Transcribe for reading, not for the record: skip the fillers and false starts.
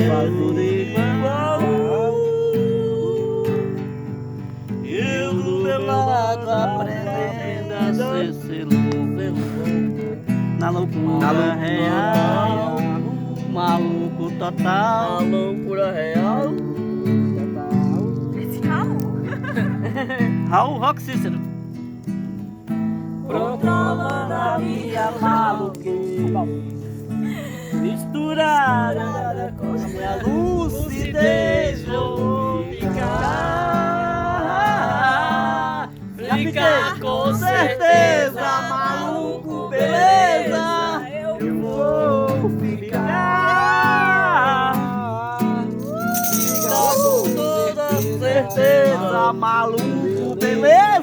tudo igual. Eu do meu lado aprendendo a ser louco, na loucura real, maluco total. A loucura real. Esse Raul. Raul Rock Cícero. Controlando a minha maluquice, misturada com a minha lucidez, vou ficar, ficar com certeza, maluco, beleza, eu vou ficar, ficar com toda certeza, maluco, beleza.